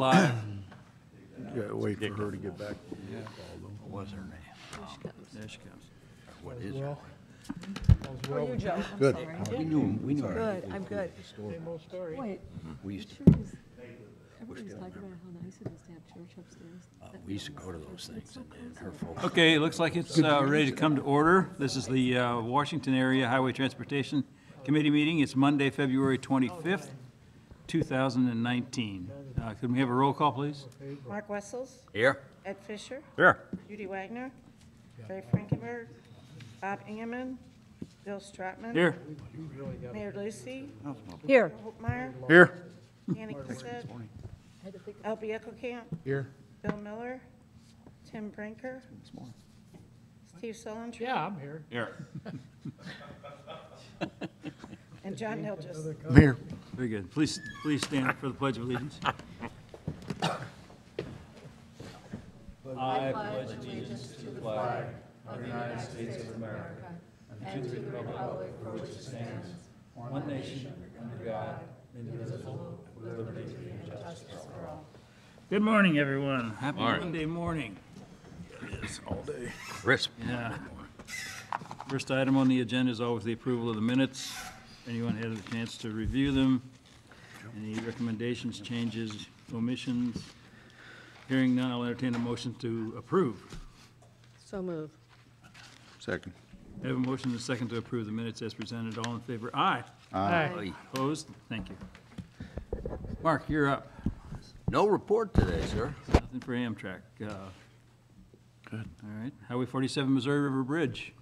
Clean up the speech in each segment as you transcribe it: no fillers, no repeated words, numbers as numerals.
live. Yeah, wait for her to get back. What was her name? There she comes. What is her? How are you, Joe? I'm Good. sorry. We knew her. Good, I'm good. Wait, We used to, everybody's talking about how nice it is to have church upstairs. we used to go to those things, and her folks. Okay, it looks like it's ready to come to order. This is the Washington Area Highway Transportation Committee meeting. It's Monday, February 25th, 2019. Could we have a roll call, please? Mark Wessels, Here? Ed Fisher, Here. Judy Wagner, Ray Frankenberg, Bob Ingeman, Bill Stratman. Here. Mayor Lucy, Here. Holtmeyer, Here. Danny Cassett, Elby Eckelkamp, Here. Bill Miller, Tim Brinker, Steve Sullivan. Yeah, I'm here. Here. And John Hilgis. I'm here. Very good. Please stand up for the Pledge of Allegiance. I pledge allegiance to the flag of the United States of America and to the republic for which it stands, one nation, under God, indivisible, with liberty and justice for all. Good morning, everyone. Happy Monday morning. It is all day. Crisp. Yeah. First item on the agenda is always the approval of the minutes. Anyone had a chance to review them? Any recommendations, changes, omissions? Hearing none, I'll entertain a motion to approve. So move. Second. I have a motion and a second to approve the minutes as presented. All in favor? Aye. Hi. Opposed? Thank you. Mark, you're up. No report today, sir. Nothing for Amtrak. Good. All right. Highway 47 Missouri River Bridge.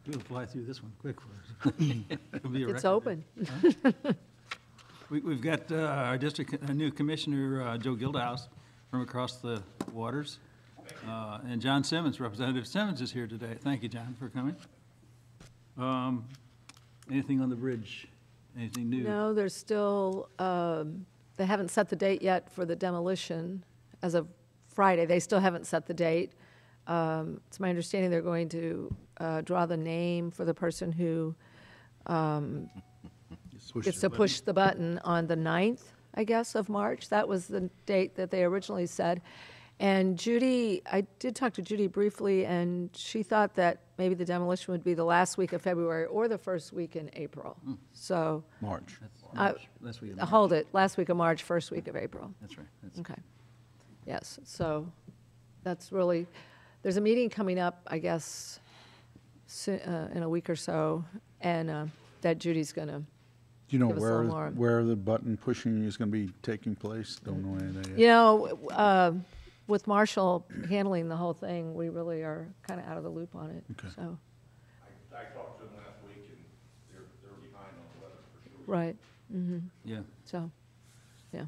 We'll fly through this one quick for us. It'll be a It's record. open. We've got our district, new commissioner, Joe Gildahouse, from across the waters. And John Simmons, Representative Simmons is here today. Thank you, John, for coming. Anything on the bridge? Anything new? No, there's still, they haven't set the date yet for the demolition as of Friday. They still haven't set the date. It's my understanding they're going to draw the name for the person who gets to push the button on the 9th, I guess, of March. That was the date that they originally said. And Judy, I did talk to Judy briefly, and she thought that maybe the demolition would be the last week of February or the first week in April. So, March. Last week of March. hold it, last week of March, first week of April. That's right. Okay. Yes, so that's really, there's a meeting coming up, I guess, in a week or so, and that Judy's going to, Do you know Give us a little more. where the button pushing is going to be taking place? Don't know anything you yet. know, with Marshall handling the whole thing, we really are kind of out of the loop on it. Okay. So, I talked to them last week, and they're behind on the weather for sure. right, Yeah. so, yeah.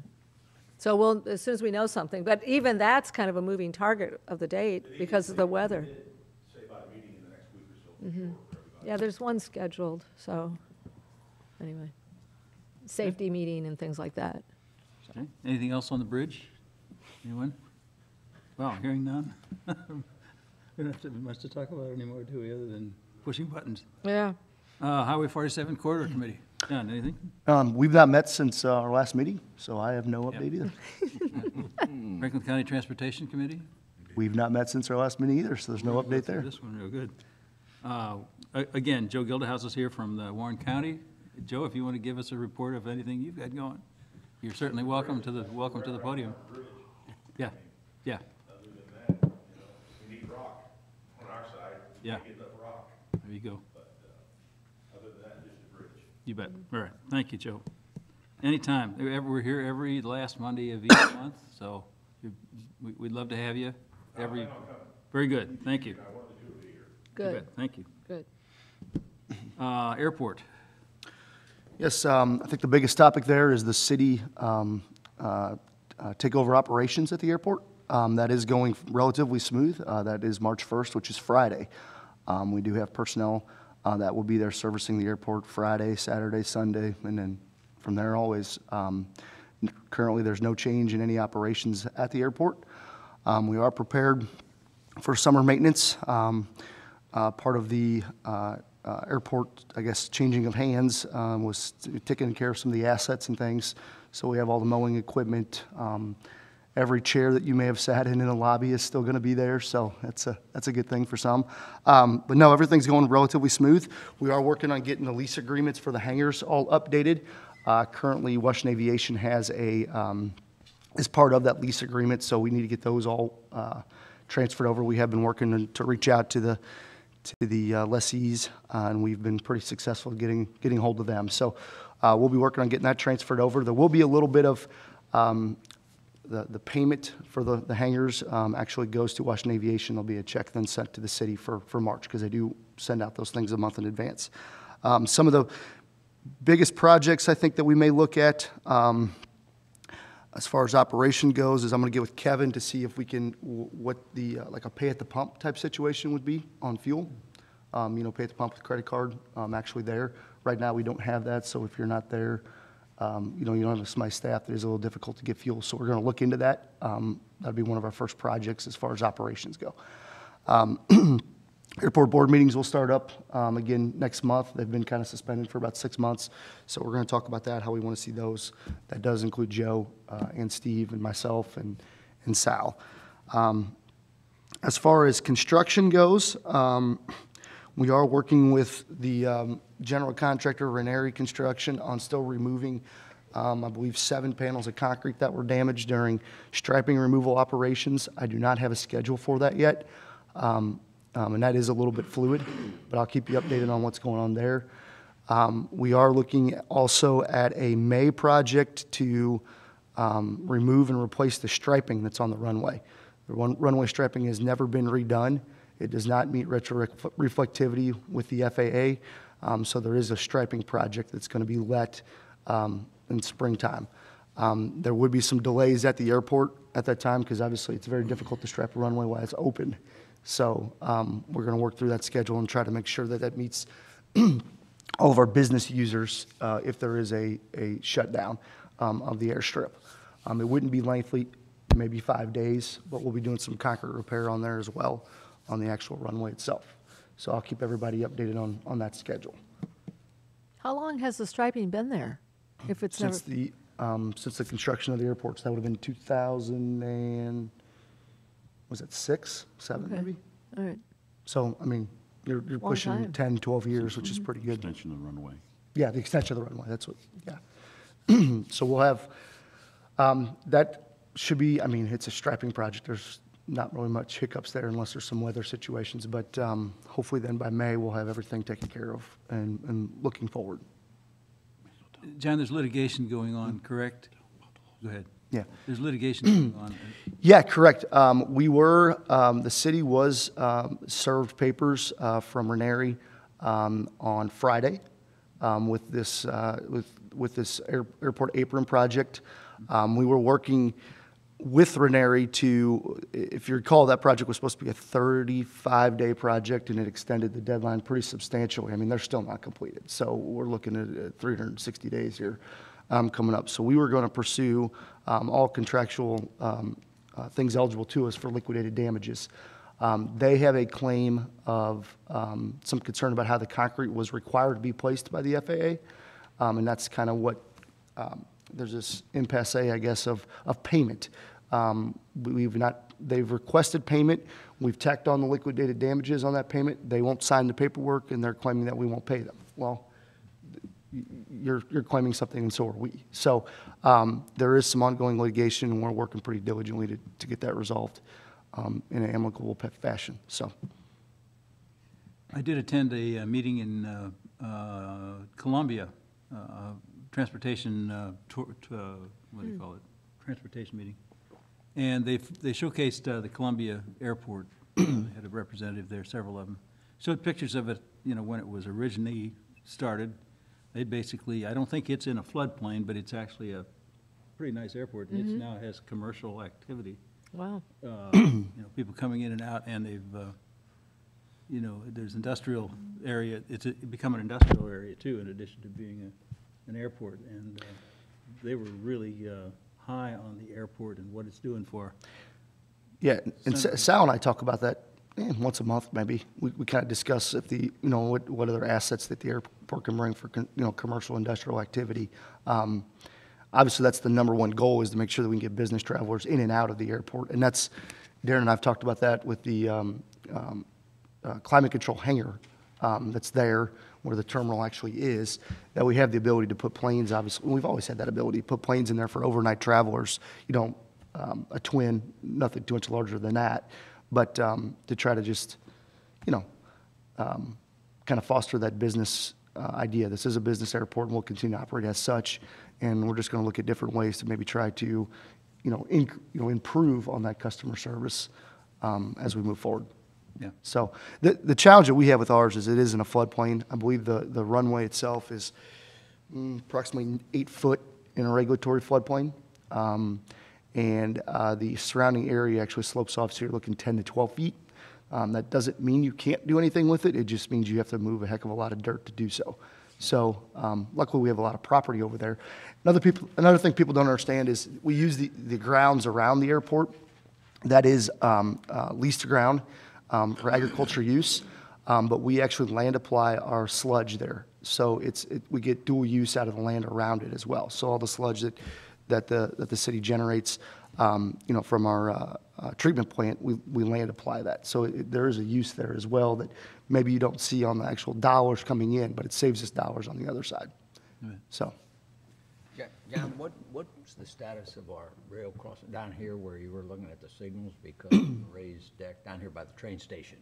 So we'll, as soon as we know something, but even that's kind of a moving target of the date because of the weather. Say about a meeting in the next week or so for sure for everybody. Yeah, there's one scheduled, so, anyway. Safety meeting and things like that. Okay. Anything else on the bridge? Anyone? Wow, hearing none. We don't have to much to talk about anymore, do we, other than pushing buttons? Yeah. Highway 47 Corridor Committee. John, anything? We've not met since our last meeting, so I have no update either. Franklin County Transportation Committee? We've not met since our last meeting either, so there's no We'll go update through there. This one real good. Again, Joe Gildahouse is here from the Warren County. Joe, if you want to give us a report of anything you've got going, you're certainly welcome to the podium. Yeah, yeah, Other than that, we need rock on our side. We Yeah. can't get enough rock, there you go. but other than that, just a bridge. You bet. All right, thank you, Joe. Anytime. We're here every last Monday of each month, so we'd love to have you every. Very good, thank you. You Good, bet. Thank you. good. Airport. Yes, I think the biggest topic there is the city takeover operations at the airport. That is going relatively smooth. That is March 1st, which is Friday. We do have personnel that will be there servicing the airport Friday, Saturday, Sunday, and then from there always. Currently, there's no change in any operations at the airport. We are prepared for summer maintenance. Part of the airport, I guess, changing of hands was taking care of some of the assets and things. So we have all the mowing equipment Every chair that you may have sat in the lobby is still going to be there, so that's a good thing for some. But no, everything's going relatively smooth. We are working on getting the lease agreements for the hangars all updated. Currently, Washington Aviation has is part of that lease agreement, so we need to get those all transferred over. We have been working to reach out to the lessees, and we've been pretty successful getting hold of them. So we'll be working on getting that transferred over. There will be a little bit of the payment for the hangars actually goes to Washington Aviation. There'll be a check then sent to the city for March, because they do send out those things a month in advance. Some of the biggest projects I think that we may look at as far as operation goes is I'm going to get with Kevin to see if we can, what the, like a pay at the pump type situation would be on fuel. Pay at the pump with credit card, actually there. Right now, we don't have that, so if you're not there, you don't have my staff, it is a little difficult to get fuel. So we're going to look into that. That'll be one of our first projects as far as operations go. Airport board meetings will start up again next month. They've been kind of suspended for about 6 months. So we're going to talk about that, how we want to see those. That does include Joe and Steve and myself and Sal. As far as construction goes, we are working with the general contractor, Ranieri Construction, on still removing, I believe, 7 panels of concrete that were damaged during striping removal operations. I do not have a schedule for that yet. And that is a little bit fluid, but I'll keep you updated on what's going on there. We are looking also at a May project to remove and replace the striping that's on the runway. The runway striping has never been redone. It does not meet retroreflectivity with the FAA, so there is a striping project that's going to be let in springtime. There would be some delays at the airport at that time, because obviously it's very difficult to stripe a runway while it's open. So we're going to work through that schedule and try to make sure that that meets all of our business users if there is a shutdown of the airstrip. It wouldn't be lengthy, maybe 5 days, but we'll be doing some concrete repair on there as well on the actual runway itself. So I'll keep everybody updated on that schedule. How long has the striping been there? If it's never, Since the construction of the airports, that would have been 2000 and, was it 6, 7 Okay. maybe? all right. So, I mean, you're Long pushing time. 10, 12 years, which is pretty good. Extension of the runway. Yeah, the extension of the runway, that's what, yeah. So we'll have, that should be, I mean, it's a striping project. There's not really much hiccups there unless there's some weather situations. But hopefully then by May, we'll have everything taken care of and looking forward. John, there's litigation going on, correct? Go ahead. Yeah. There's litigation going on. Yeah, correct. The city was served papers from Ranieri on Friday with this airport apron project. We were working with Ranieri to, if you recall, that project was supposed to be a 35-day project, and it extended the deadline pretty substantially. I mean, they're still not completed, so we're looking at 360 days here coming up. So we were going to pursue all contractual things eligible to us for liquidated damages. They have a claim of some concern about how the concrete was required to be placed by the FAA, and that's kind of what, there's this impasse, I guess, of payment. They've requested payment. We've tacked on the liquidated damages on that payment. They won't sign the paperwork, and they're claiming that we won't pay them. Well, you're claiming something, and so are we. So there is some ongoing litigation, and we're working pretty diligently to get that resolved in an amicable fashion. So I did attend a meeting in Columbia, transportation, what do you call it? Transportation meeting. And they showcased the Columbia Airport. They had a representative there, several of them. Showed pictures of it, when it was originally started. They basically, I don't think it's in a floodplain, but it's actually a pretty nice airport. It now has commercial activity. Wow. People coming in and out, and they've, there's industrial area. It's become an industrial area too, in addition to being an airport. And they were really high on the airport and what it's doing for. yeah, and Sal and I talk about that once a month, maybe. We kind of discuss if what other assets that the airport can bring for commercial industrial activity. Obviously, that's the number one goal, is to make sure that we can get business travelers in and out of the airport. And that's, Darren and I have talked about that with the climate control hangar that's there, where the terminal actually is, that we have the ability to put planes, obviously. We've always had that ability to put planes in there for overnight travelers. You know, a twin, nothing too much larger than that. But to try to just, you know, kind of foster that business idea. This is a business airport, and we'll continue to operate as such. And we're just going to look at different ways to maybe try to, improve on that customer service as we move forward. Yeah. So the challenge that we have with ours is it is in a floodplain. I believe the runway itself is approximately 8 foot in a regulatory floodplain. And the surrounding area actually slopes off, so you're looking 10 to 12 feet. That doesn't mean you can't do anything with it. It just means you have to move a heck of a lot of dirt to do so. So luckily, we have a lot of property over there. Another thing people don't understand is we use the grounds around the airport. That is leased ground for agriculture use, but we actually land apply our sludge there. So we get dual use out of the land around it as well. So all the sludge that the city generates, from our treatment plant, we land apply that. So there is a use there as well that maybe you don't see on the actual dollars coming in, but it saves us dollars on the other side. So. John, what's the status of our rail crossing down here where you were looking at the signals because of the raised deck down here by the train station?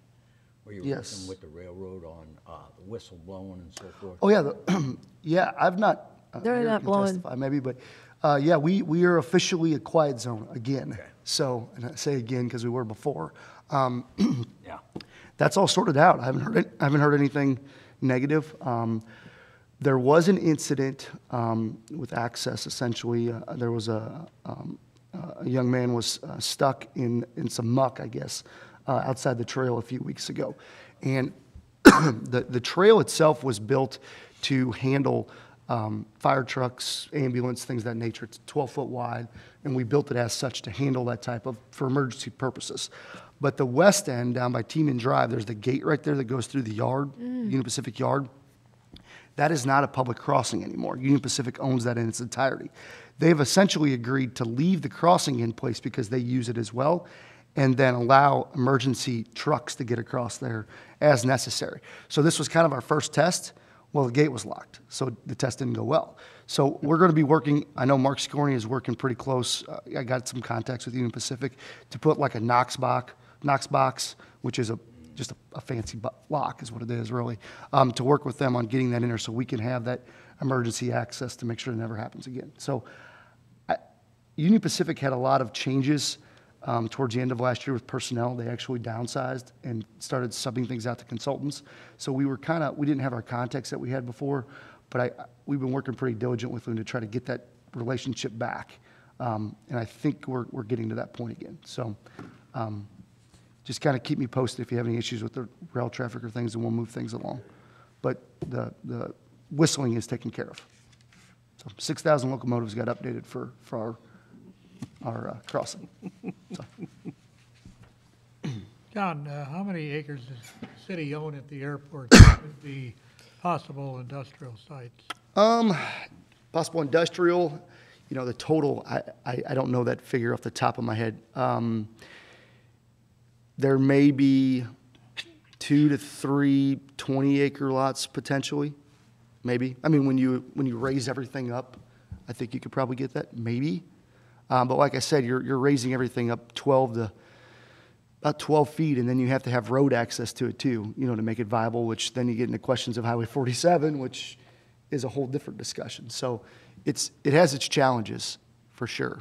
Where you were Yes. working with the railroad on the whistle blowing and so forth? Oh, yeah. Yeah, I've not. They're Eric not can blowing. testify maybe, but yeah, we are officially a quiet zone again. Okay. So, and I say again because we were before. Yeah. That's all sorted out. I haven't heard anything negative. There was an incident with access. Essentially, there was a young man was stuck in some muck, I guess, outside the trail a few weeks ago, and the trail itself was built to handle fire trucks, ambulance, things of that nature. It's 12 foot wide, and we built it as such to handle that type of, for emergency purposes. But the west end, down by Teeman Drive, there's the gate right there that goes through the yard, Union Pacific yard. That is not a public crossing anymore. Union Pacific owns that in its entirety. They've essentially agreed to leave the crossing in place because they use it as well, and then allow emergency trucks to get across there as necessary. So this was kind of our first test. Well, the gate was locked, so the test didn't go well. So we're going to be working, I know Mark Scorny is working pretty close. I got some contacts with Union Pacific to put like a Knox box, which is just a fancy lock is what it is really, to work with them on getting that in there so we can have that emergency access to make sure it never happens again. So Union Pacific had a lot of changes towards the end of last year with personnel. They actually downsized and started subbing things out to consultants. So we didn't have our contacts that we had before, but we've been working pretty diligent with them to try to get that relationship back. And I think we're getting to that point again. So just kind of keep me posted if you have any issues with the rail traffic or things, and we'll move things along. But the whistling is taken care of. So 6,000 locomotives got updated for our crossing. So. John, how many acres does the city own at the airport that would be possible industrial sites? Possible industrial, the total, I don't know that figure off the top of my head. There may be 2 to 3 20-acre lots potentially, maybe. I mean, when you raise everything up, I think you could probably get that, maybe. But like I said, you're raising everything up about 12 feet, and then you have to have road access to it too, to make it viable, which then you get into questions of Highway 47, which is a whole different discussion. So it has its challenges, for sure.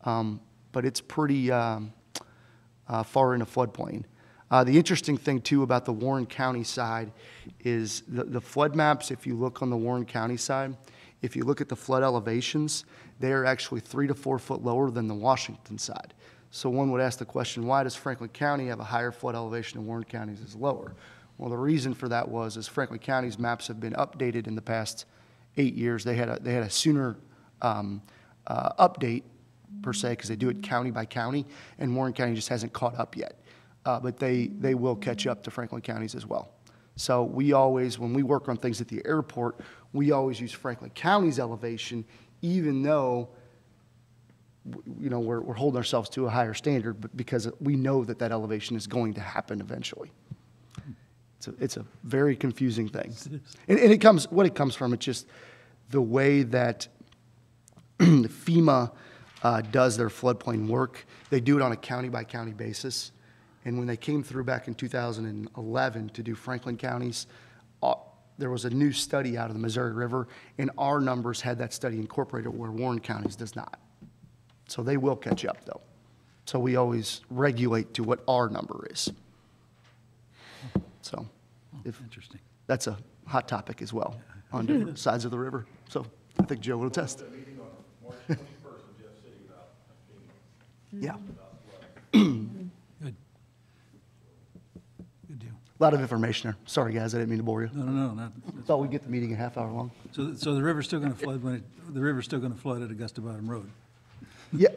But it's pretty far in a floodplain. The interesting thing, too, about the Warren County side is the flood maps, if you look on the Warren County side, if you look at the flood elevations, they are actually 3 to 4 foot lower than the Washington side. So one would ask the question, why does Franklin County have a higher flood elevation and Warren County's is lower? Well, the reason for that is Franklin County's maps have been updated in the past 8 years. They had a sooner update, per se, because they do it county by county, and Warren County just hasn't caught up yet. But they will catch up to Franklin County's as well. So we always, when we work on things at the airport, we always use Franklin County's elevation, even though, you know, we're holding ourselves to a higher standard, but because we know that that elevation is going to happen eventually. It's a very confusing thing. And it comes, what it comes from, it's just the way that FEMA does their floodplain work. They do it on a county-by-county basis. And when they came through back in 2011 to do Franklin counties, there was a new study out of the Missouri River, and our numbers had that study incorporated where Warren counties does not. So they will catch up, though. So we always regulate to what our number is. So if Interesting. that's a hot topic as well on different sides of the river. So I think Joe will attest. A meeting on March 21st in Jeff City about FEMA. Yeah, Good. Good deal. a lot of information there. Sorry, guys, I didn't mean to bore you. No, Thought we'd get the meeting a half hour long. so the river's still gonna flood the river's still gonna flood at Augusta Bottom Road? Yeah,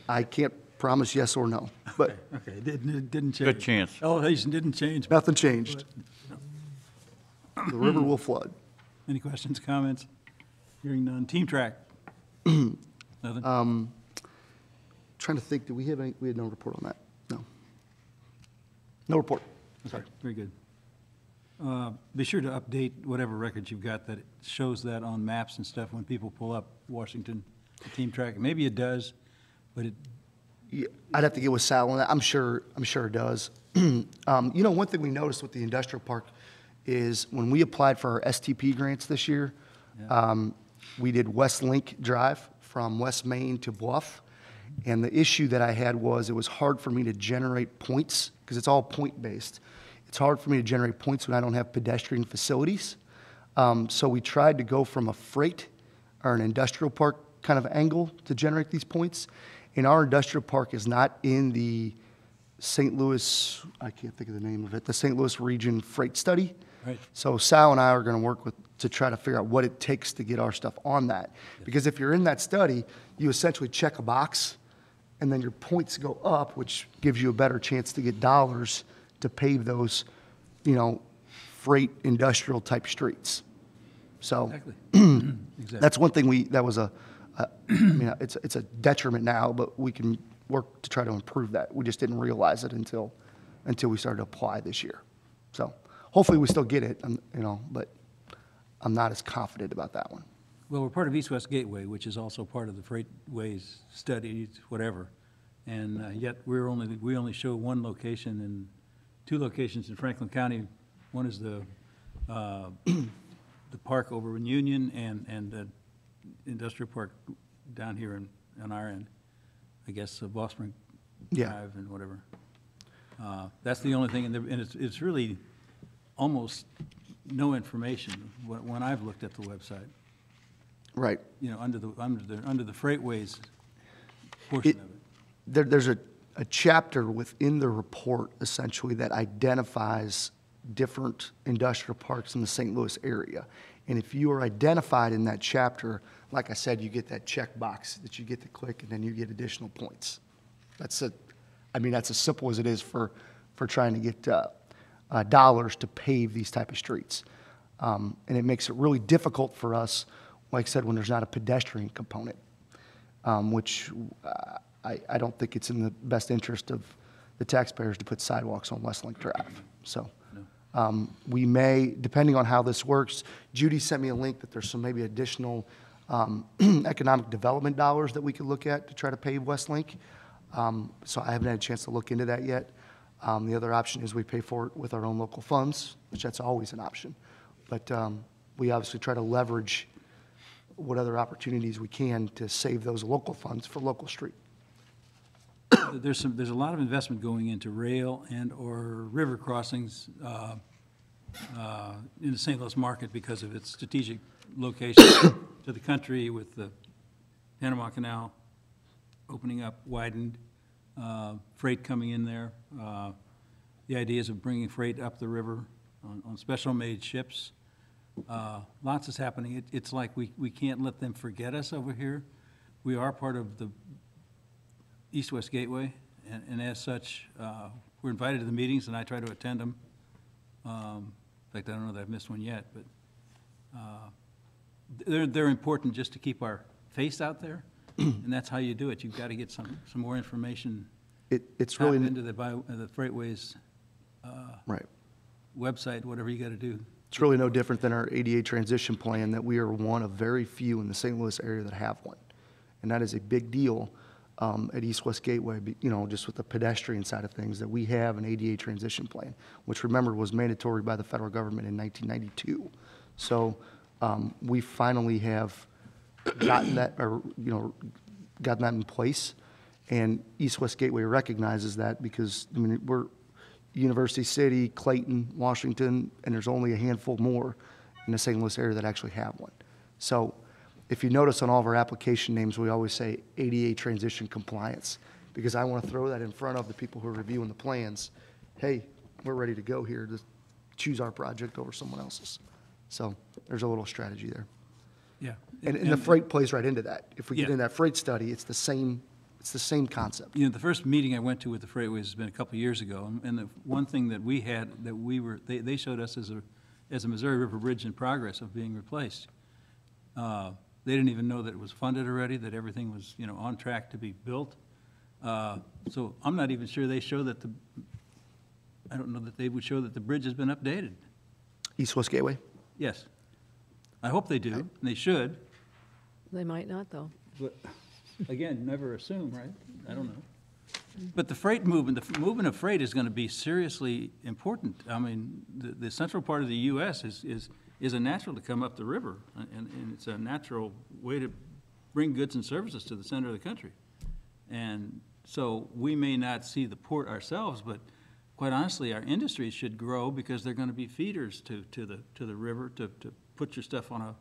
I can't promise yes or no, but Okay, it didn't change. Good chance. Elevation didn't change. nothing changed. The river will flood. Any questions, comments? Hearing none. Team track? Nothing? Trying to think, we had no report on that? No. No report. Sorry. Very good. Be sure to update whatever records you've got that shows that on maps and stuff when people pull up Washington team track. Maybe it does, but it, Yeah, I'd have to get with Sal on that. I'm sure it does. You know, one thing we noticed with the industrial park is when we applied for our STP grants this year, we did West Link Drive from West Main to Bluff. And the issue that I had was it was hard for me to generate points because it's all point-based. It's hard for me to generate points when I don't have pedestrian facilities. So we tried to go from a freight or an industrial park kind of angle to generate these points. And our industrial park is not in the St. Louis, I can't think of the name of it, the St. Louis region freight study. Right. So Sal and I are going to work to try to figure out what it takes to get our stuff on that. Because if you're in that study, you essentially check a box, and then your points go up, which gives you a better chance to get dollars to pave those, you know, freight industrial type streets. So exactly. Exactly. that's one thing that was I mean, it's a detriment now, but we can work to try to improve that. We just didn't realize it until we started to apply this year. So hopefully we still get it, you know, but I'm not as confident about that one. Well, we're part of East-West Gateway, which is also part of the Freightways studies, whatever. And yet we only show one location and two locations in Franklin County. One is the park over in Union and the industrial park down here on our end. I guess Ball Spring Yeah. Drive and whatever. That's the only thing, and it's really almost no information when I've looked at the website. Right. You know, under the Freightways portion of it. There's a chapter within the report essentially that identifies different industrial parks in the St. Louis area. And if you are identified in that chapter, like I said, you get that check box that you get to click, and then you get additional points. That's as simple as it is for trying to get dollars to pave these type of streets. And it makes it really difficult for us, like I said, when there's not a pedestrian component, which I don't think it's in the best interest of the taxpayers to put sidewalks on Westlink Drive. So we may, depending on how this works, Judy sent me a link that there's some maybe additional economic development dollars that we could look at to try to pave Westlink. So I haven't had a chance to look into that yet. The other option is we pay for it with our own local funds, which that's always an option. But we obviously try to leverage what other opportunities we can to save those local funds for local street. There's a lot of investment going into rail and/or river crossings in the St. Louis market because of its strategic location to the country with the Panama Canal opening up, widened, freight coming in there. The ideas of bringing freight up the river on special-made ships. Lots is happening. It's like we can't let them forget us over here. We are part of the East-West Gateway, and as such, we're invited to the meetings, and I try to attend them. In fact, I don't know that I've missed one yet, they're important just to keep our face out there, and that's how you do it. You've got to get some more information It's tap really, into the Freightways right. website, whatever you got to do. It's really no different than our ADA transition plan, that we are one of very few in the St. Louis area that have one. And that is a big deal at East-West Gateway, just with the pedestrian side of things, that we have an ADA transition plan, which, remember, was mandatory by the federal government in 1992. So we finally have gotten that, gotten that in place. And East-West Gateway recognizes that because, we're University City, Clayton, Washington, and there's only a handful more in the St. Louis area that actually have one. So if you notice on all of our application names, we always say ADA transition compliance, because I want to throw that in front of the people who are reviewing the plans. Hey, we're ready to go here to choose our project over someone else's. So there's a little strategy there. Yeah. And the freight plays right into that. If we get Yeah. in that freight study, it's the same concept. The first meeting I went to with the Freightways has been a couple of years ago, and the one thing that we had, they showed us as a Missouri River Bridge in progress of being replaced. They didn't even know that it was funded already, that everything was, on track to be built. So I'm not even sure they show that I don't know that they would show that the bridge has been updated. East-West Gateway? Yes. I hope they do, and they should, They might not, though. but again, never assume, right? I don't know. But the freight movement, the movement of freight is going to be seriously important. I mean, the central part of the U.S. is a natural to come up the river, and it's a natural way to bring goods and services to the center of the country. And so we may not see the port ourselves, but quite honestly, our industries should grow because they're going to be feeders to the river to put your stuff on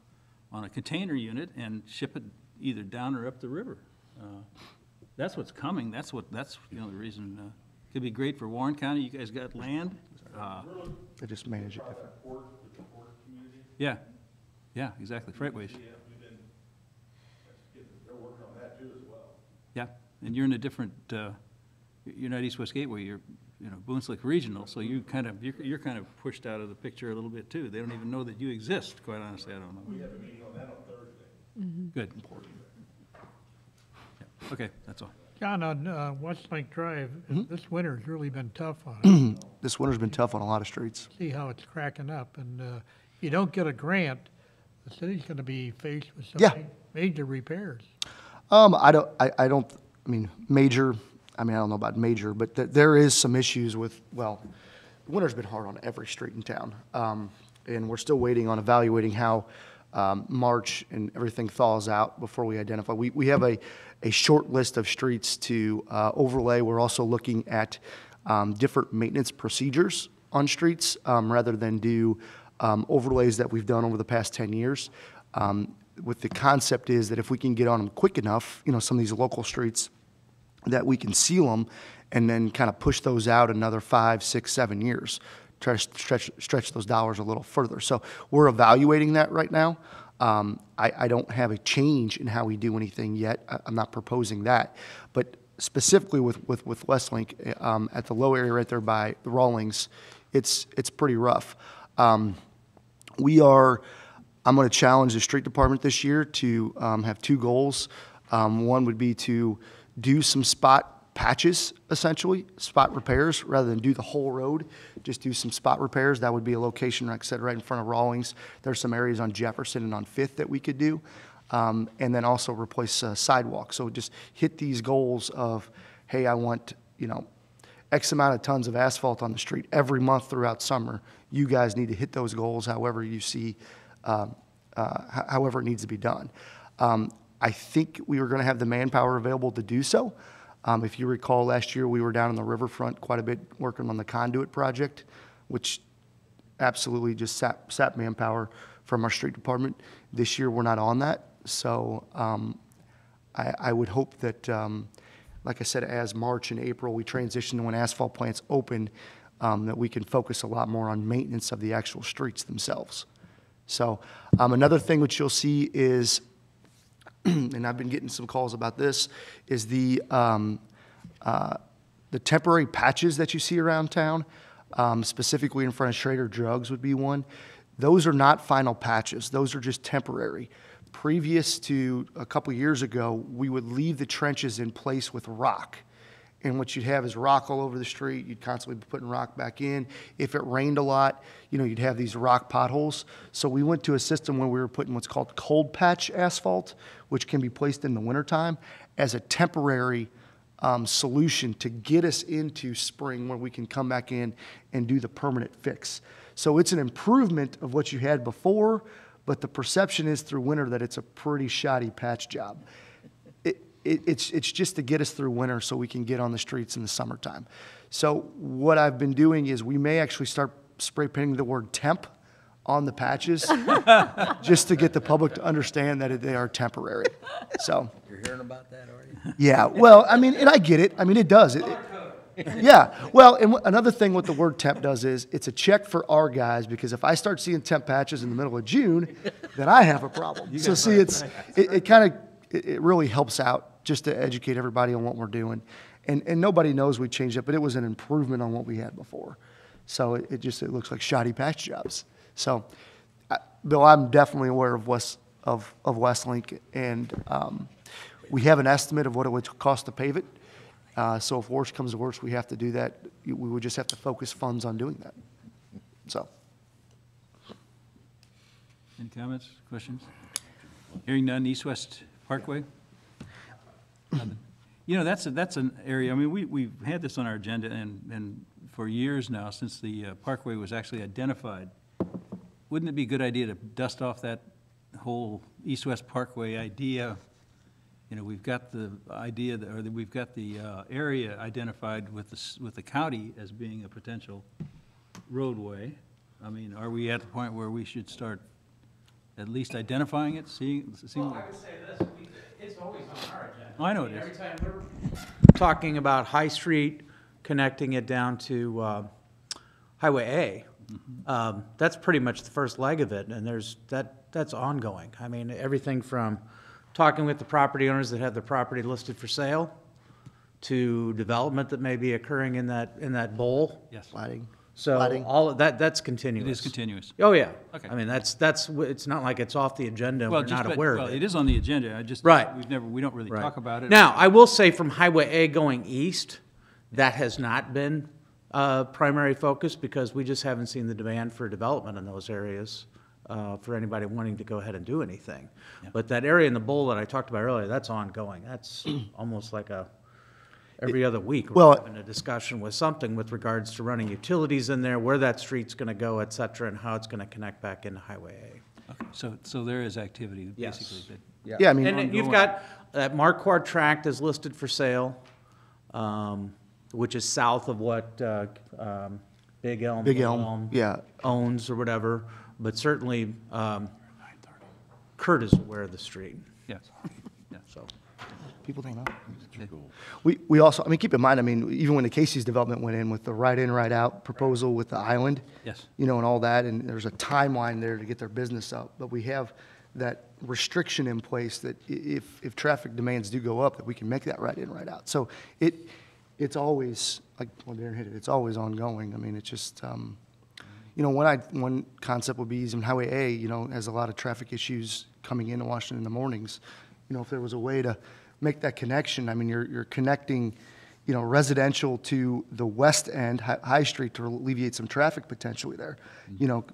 a container unit and ship it either down or up the river. That's what's coming. That's the only reason. Could be great for Warren County. You guys got land. They just manage it different. Yeah, exactly. Freightways. They're working on that too as well. Yeah, and you're in a different. You're not East-West Gateway. You're Boone Slick Regional. So you're kind of pushed out of the picture a little bit too. They don't even know that you exist. Quite honestly, I don't know. We have a meeting on that on Thursday. Good. Yeah. Okay, that's all. John, on Westlake Drive, this winter's really been tough on it. This winter's been tough on a lot of streets. See how it's cracking up, and if you don't get a grant, the city's gonna be faced with some Yeah. major repairs. Major, I don't know about major, but there is some issues with, the winter's been hard on every street in town. And we're still waiting on evaluating how March and everything thaws out before we identify. We have a short list of streets to overlay. We're also looking at different maintenance procedures on streets rather than do overlays that we've done over the past 10 years. With the concept is that if we can get on them quick enough, some of these local streets, that we can seal them and then kind of push those out another 5, 6, 7 years, try to stretch those dollars a little further. So we're evaluating that right now. I don't have a change in how we do anything yet. I'm not proposing that. But specifically with Westlink, at the low area right there by the Rawlings, it's pretty rough. I'm going to challenge the street department this year to have two goals. One would be to do some spot patches, essentially, spot repairs, rather than do the whole road. Just do some spot repairs. That would be a location, like I said, right in front of Rawlings. There's some areas on Jefferson and on Fifth that we could do. And then also replace sidewalks. So just hit these goals of, hey, I want, X amount of tons of asphalt on the street every month throughout summer. You guys need to hit those goals however you see, however it needs to be done. I think we were going to have the manpower available to do so. If you recall, last year we were down on the riverfront quite a bit working on the conduit project, which absolutely just sapped manpower from our street department. This year we're not on that. So I would hope that, like I said, as March and April we transition to when asphalt plants open, that we can focus a lot more on maintenance of the actual streets themselves. So another thing which you'll see is, and I've been getting some calls about this, is the temporary patches that you see around town, specifically in front of Schrader Drugs would be one. Those are not final patches. Those are just temporary. Previous to a couple years ago, we would leave the trenches in place with rock. And what you'd have is rock all over the street. You'd constantly be putting rock back in. If it rained a lot, you'd have these rock potholes. So we went to a system where we were putting what's called cold patch asphalt, which can be placed in the wintertime as a temporary solution to get us into spring where we can come back in and do the permanent fix. So it's an improvement of what you had before, but the perception is through winter that it's a pretty shoddy patch job. It's just to get us through winter so we can get on the streets in the summertime. So what I've been doing is we may actually start spray painting the word temp on the patches just to get the public to understand that they are temporary. So, You're hearing about that already? yeah, well, I mean, and I get it. I mean, it does. Yeah, well, and another thing what the word temp does is it's a check for our guys, because if I start seeing temp patches in the middle of June, then I have a problem. So see, it really helps out just to educate everybody on what we're doing. And nobody knows we changed it, but it was an improvement on what we had before. So it looks like shoddy patch jobs. So, Bill, I'm definitely aware of Westlink, and we have an estimate of what it would cost to pave it. So if worse comes to worse, we have to do that. We would just have to focus funds on doing that. So. Any comments, questions? Hearing none, East-West Parkway? That's an area, I mean, we've had this on our agenda and for years now, since the Parkway was actually identified. Wouldn't it be a good idea to dust off that whole East-West Parkway idea? We've got the idea, we've got the area identified with the county as being a potential roadway. I mean, are we at the point where we should start at least identifying it, seeing? Well, I would say this, it's always on our agenda. Oh, I know it is. Every time we're talking about High Street, connecting it down to Highway A, that's pretty much the first leg of it, and that's ongoing. I mean, everything from talking with the property owners that have their property listed for sale to development that may be occurring in that bowl. Yes. Lighting. So Lighting. all of that's continuous. It is continuous. Oh, yeah. Okay. I mean, it's not like it's off the agenda and we're not aware of it. It is on the agenda, Right. we don't really Right. talk about it. Now, I will say from Highway A going east, that has not been a primary focus because we just haven't seen the demand for development in those areas for anybody wanting to go ahead and do anything. Yeah. But that area in the bowl that I talked about earlier, that's ongoing. That's almost like every other week, we're having a discussion with something with regards to running utilities in there, where that street's gonna go, et cetera, and how it's gonna connect back into Highway Okay, so there is activity, Yes. basically. Yeah, I mean, A. And you've got, that Marquardt tract is listed for sale, which is south of what Big Elm. Big Little Elm, yeah. Owns or whatever, but certainly Kurt is aware of the street, Yeah. Yeah. so. People don't know. We also, I mean, keep in mind, I mean, even when the Casey's development went in with the right-in, right-out proposal with the island, Yes. and all that, and there's a timeline there to get their business up, but we have that restriction in place that if traffic demands do go up, that we can make that right-in, right-out. So it's always, like, well, Darren hit it, it's always ongoing. I mean, it's just, one concept would be even Highway A, has a lot of traffic issues coming into Washington in the mornings. If there was a way to make that connection, I mean, you're connecting, residential to the west end, High Street, to alleviate some traffic potentially there.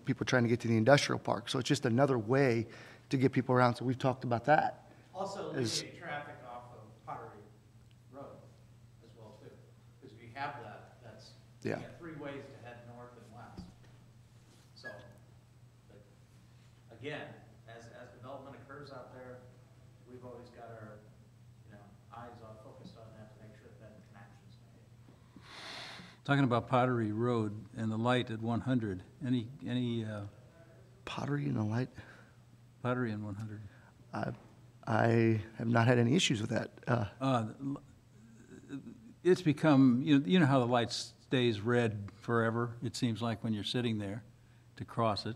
People trying to get to the industrial park. So it's just another way to get people around. So we've talked about that. Also alleviate traffic off of Pottery Road as well too, because if you have that, you Yeah. got three ways to head north and west. So, but again, as development occurs out there, we've always got our, eyes on, focused on that to make sure that connection's made. Talking about Pottery Road and the light at 100, any Pottery and the light, Pottery in 100? I have not had any issues with that. It's become, you know how the light stays red forever, it seems like, when you're sitting there to cross it.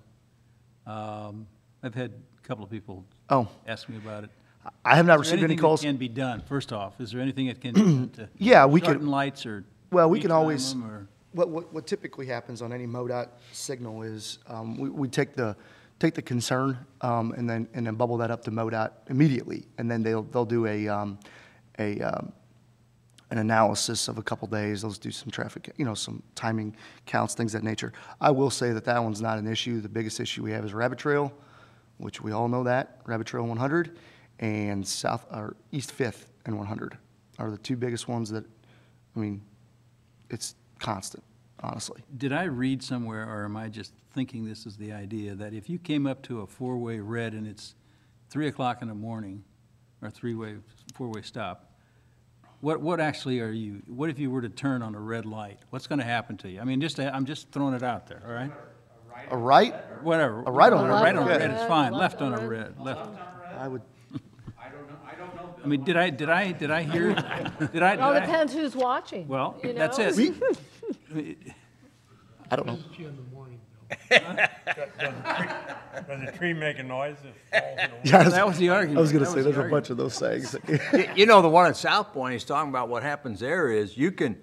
I've had a couple of people ask me about it. I have not Is there received any anything calls. that can be done, first off? Is there anything that can be done to Yeah, we could- shorten lights or Well, we can retime always, them or- what typically happens on any MoDOT signal is, we take the concern, and then bubble that up to MoDOT immediately, and then they'll do an analysis of a couple days. They'll do some traffic, some timing counts, things of that nature. I will say that one's not an issue. The biggest issue we have is Rabbit Trail, which we all know that, Rabbit Trail 100, and East 5th and 100 are the two biggest ones that, it's constant, honestly. Did I read somewhere, or am I just thinking this is the idea, that if you came up to a four-way red and it's 3 o'clock in the morning, or four-way stop, what actually what if you were to turn on a red light? What's going to happen to you? I'm just throwing it out there, all right? A right? Whatever. A right on a Right on a red. red is fine, left on a red, left. I would, I mean, did I hear, It all depends who's watching. well, you know? that's it. I don't know. You in the morning, Bill. Does the tree make a noise if it falls in the woods? Yeah, That was the argument. I was going to That say, was the there's a bunch of those sayings. You know, the one at South Point, he's talking about what happens there is you can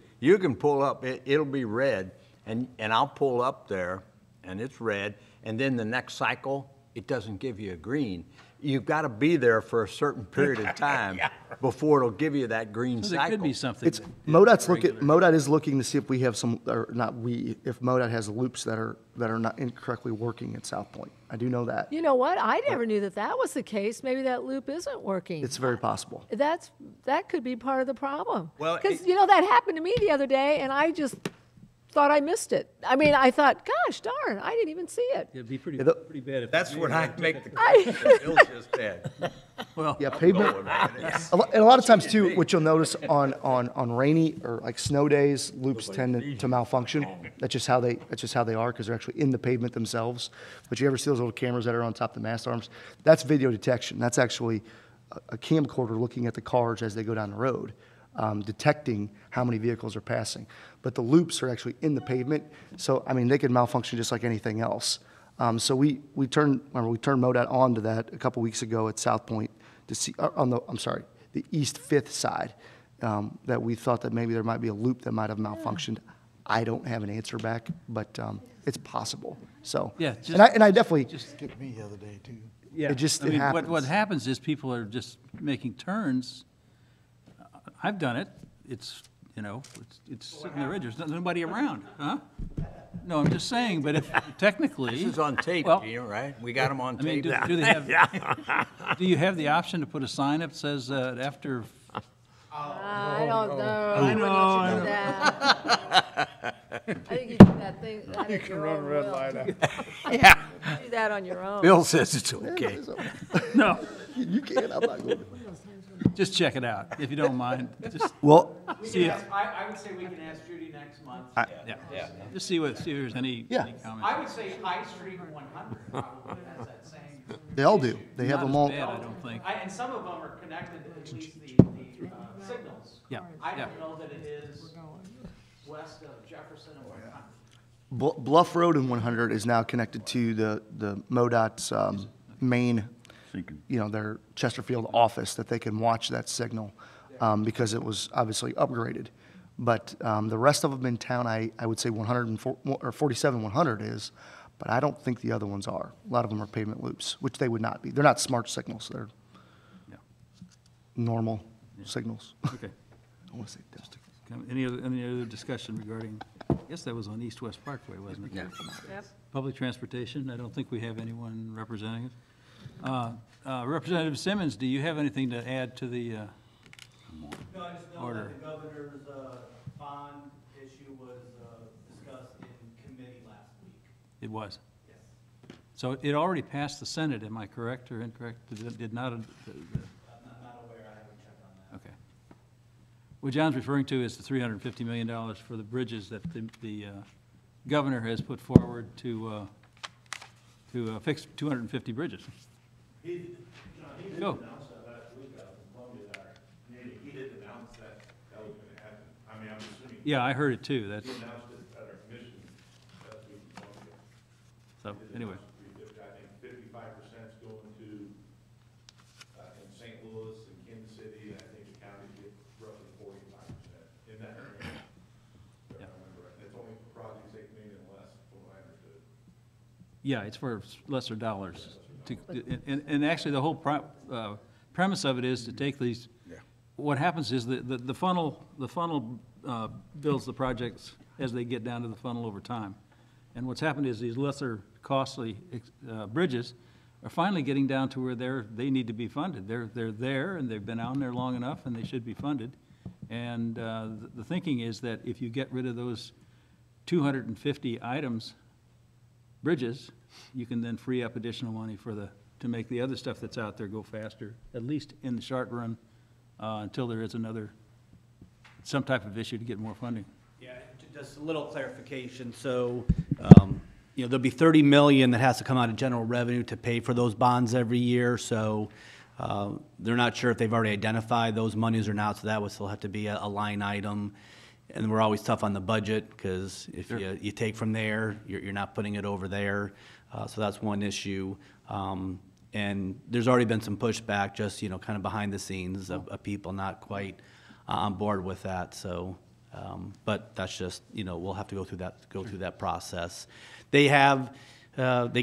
pull up, it'll be red, and I'll pull up there, and it's red, and then the next cycle, it doesn't give you a green. You've got to be there for a certain period of time before it'll give you that green So there cycle. could be something. It's, that is MoDOT regular. is looking to see if we have some, or not we, if MoDOT has loops that are not incorrectly working at South Point. I do know that. You know what? I never knew that was the case. Maybe that loop isn't working. It's very possible. That could be part of the problem. Well, Because, that happened to me the other day, and I just thought I missed it. I thought, gosh darn, I didn't even see it. It'd be pretty Yeah, the- pretty bad if. That's when I make the I- comment that Bill just said. Well, Yeah, pavement, and a lot of times too, what you'll notice on rainy or like snow days, loops tend to malfunction. That's just how they are, because they're actually in the pavement themselves. But you ever see those little cameras that are on top of the mast arms? That's video detection. That's actually a camcorder looking at the cars as they go down the road, detecting how many vehicles are passing. But the loops are actually in the pavement, so they can malfunction just like anything else. So we turned MoDOT on to that a couple weeks ago at South Point to see the East 5th side, that we thought that maybe there might be a loop that might have malfunctioned. I don't have an answer back, but it's possible. So Yeah, just- and I definitely Hit me the other day, too. yeah. it just- I it mean, happens. What happens is people are just making turns. I've done it. It's sitting there, there's nobody around, huh? No, I'm just saying, but if technically. This is on tape, Well, Gina, right? We got them on I mean, tape. do they have, do you have the option to put a sign up that says, after, I don't know. I know, I wouldn't let you do that. I think you do that thing. You can run red light out. Yeah. Do that on your own. Bill says it's okay. no, you can. I'm not going to. just check it out, if you don't mind. Just Well, see it. I would say we can ask Judy next month. Yeah. Just see if there's any Yeah. comments. I would say High Street 100 probably has that same. they all do. They have Not them as all. bad, I don't think. And some of them are connected to at least the signals. Yeah. I Yeah. don't know that it is west of Jefferson and 100. Bluff Road and 100 is now connected to the MoDOT's main, their Chesterfield office, that they can watch that signal, because it was obviously upgraded. But the rest of them in town, I would say 104 or 47 100 is, but I don't think the other ones are. A lot of them are pavement loops, which they would not be. They're not smart signals. They're Yeah. normal signals. Okay. I want to say just Any other discussion regarding, I guess that was on East-West Parkway, wasn't it? Yeah. Yep. Public transportation, I don't think we have anyone representing it. Representative Simmons, do you have anything to add to the, No, I just know Order. that the governor's bond issue was discussed in committee last week. it was? Yes. So it already passed the Senate, am I correct or incorrect? Did not, I'm not aware, I haven't checked on that. okay. What John's referring to is the $350 million for the bridges that the governor has put forward to fix 250 bridges. He did Go. announce that last week out in Columbia, our meeting. He did announce that was gonna happen. I'm assuming. Yeah, I heard it too, that's, He announced it at our commission last week in Columbia. so, anyway. I think 55% is going to, in St. Louis and Kansas City, and I think the county get roughly 45% in that area. If I remember right. It's only Yeah, it's for lesser dollars. And actually, the whole premise of it is to take these, what happens is the funnel builds the projects as they get down to the funnel over time. And what's happened is these lesser costly bridges are finally getting down to where they need to be funded. They're there, and they've been out there long enough, and they should be funded. And the thinking is that if you get rid of those 250 bridges, you can then free up additional money to make the other stuff that's out there go faster, at least in the short run, until there is some type of issue to get more funding. Yeah, just a little clarification. So, there'll be 30 million that has to come out of general revenue to pay for those bonds every year. So, they're not sure if they've already identified those monies or not. So that would still have to be a line item. And we're always tough on the budget because if you take from there, you're not putting it over there. So that's one issue. And there's already been some pushback, just kind of behind the scenes of people not quite on board with that. So, but that's just we'll have to go through that process. They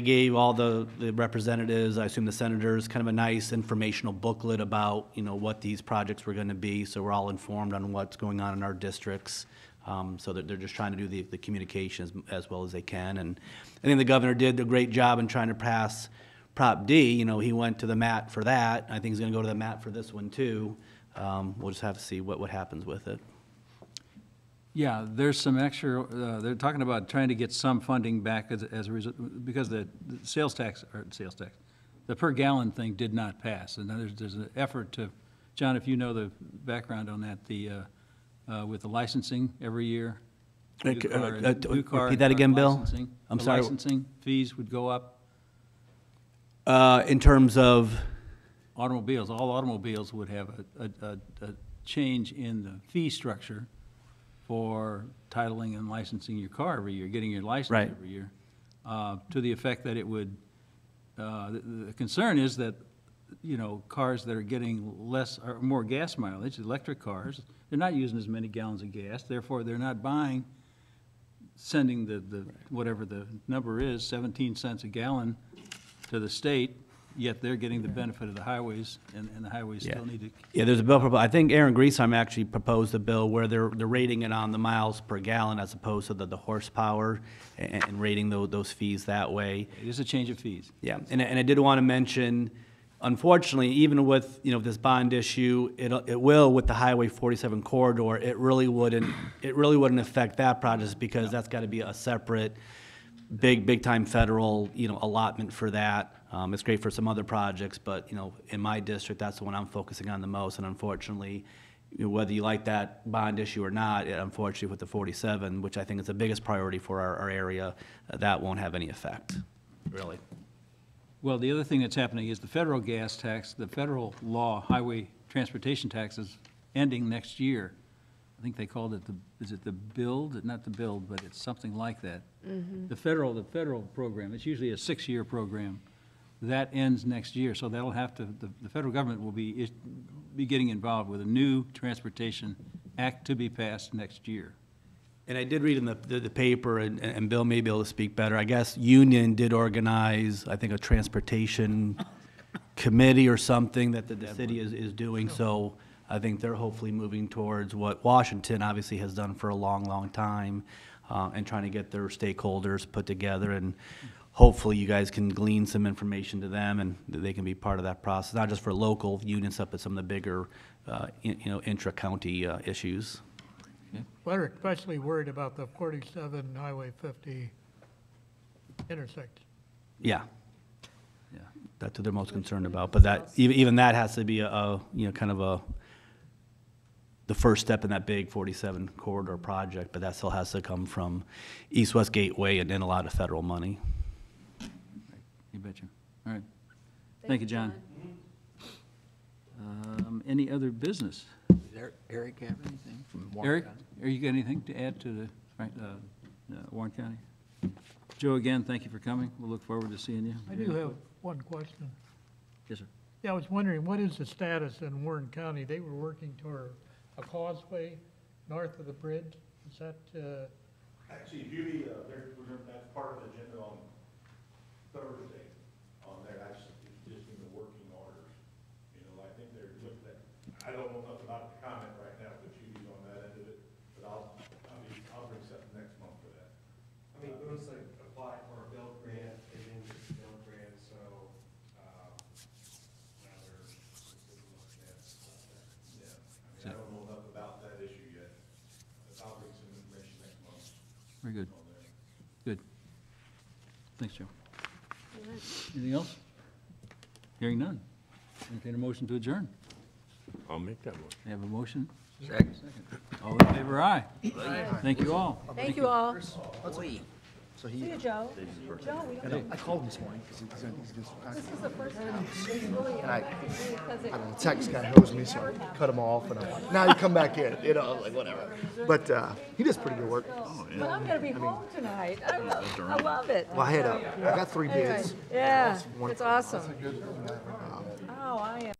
gave all the representatives, I assume the senators, kind of a nice informational booklet about what these projects were going to be. So we're all informed on what's going on in our districts. So that they're just trying to do the communication as well as they can. And I think the governor did a great job in trying to pass Prop D. He went to the mat for that. I think he's going to go to the mat for this one too. We'll just have to see what happens with it. Yeah, there's some extra, they're talking about trying to get some funding back as a result, because the the per gallon thing did not pass. And there's an effort to, John, if you know the background on that, with the licensing every year. Repeat that again, Bill? I'm sorry. Licensing fees would go up. In terms of? Automobiles, all automobiles would have a change in the fee structure for titling and licensing your car every year, getting your license Right. every year, to the effect that it would, the concern is that, cars that are getting less or more gas mileage, electric cars, they're not using as many gallons of gas, therefore they're not sending whatever the number is, 17 cents a gallon to the state, yet they're getting the benefit of the highways, and the highways still need to. Yeah, there's a bill proposed. I think Aaron Griesheim actually proposed a bill where they're rating it on the miles per gallon as opposed to the horsepower and rating those fees that way. It is a change of fees. Yeah, and I did want to mention, unfortunately, even with this bond issue, it will with the Highway 47 corridor. It really wouldn't affect that project because that's got to be a separate, big time federal allotment for that. It's great for some other projects, but in my district, that's the one I'm focusing on the most. And unfortunately, whether you like that bond issue or not, unfortunately with the 47, which I think is the biggest priority for our area, that won't have any effect, really. Well, the other thing that's happening is the federal gas tax, the federal law, highway transportation tax is ending next year. I think they called it is it the build? Not the build, but it's something like that. The federal program, it's usually a 6-year program. That ends next year, so that'll have to, the federal government will be getting involved with a new transportation act to be passed next year. And I did read in the paper, and Bill may be able to speak better, I guess Union did organize, I think, a transportation committee or something that the city is doing, so I think they're hopefully moving towards what Washington obviously has done for a long time, and trying to get their stakeholders put together, and hopefully you guys can glean some information to them and they can be part of that process, not just for local unions, but some of the bigger, intra-county issues. Well, they're especially worried about the 47 Highway 50 intersection. Yeah, Yeah. that's what they're most concerned about. But that even that has to be the first step in that big 47 corridor project. But that still has to come from East-West Gateway and a lot of federal money. You betcha. All right. Thank you, John. Any other business? Does Eric have anything from Warren Eric, County? are you got anything to add to the Warren County? Joe, again, thank you for coming. We'll look forward to seeing you. I do have one question. Yes, sir. Yeah, I was wondering, what is the status in Warren County? They were working toward a causeway north of the bridge. Is that, Actually, Judy, that's part of the agenda on Thursday on there, that's just in the working orders. You know, I think they're looking at, I don't know nothing about the comment right now, but Judy's on that end of it, but I'll bring something next month for that. I mean, it was like apply for a build grant, they didn't get the build grant, so, now they're looking at stuff there. Yeah, I don't know enough about that issue yet, but I'll bring some information next month Very good. on there. Good. Thanks, Joe. Anything else? Hearing none. Entertain a motion to adjourn. I'll make that motion. We have a motion. Second. All in favor, aye. Thank you all. Thank you all. So See you, Joe. Joe, we don't, I called him this morning because he's this is the first time. It's really because it, I don't know, the text guy hosed me, so I cut him off, and I'm like, now you come back in, you know, like, whatever. But he does pretty good work. well, I'm gonna be home tonight. I love it. Well, I got 3 Anyway, bids. yeah, One- it's awesome. Oh, I am.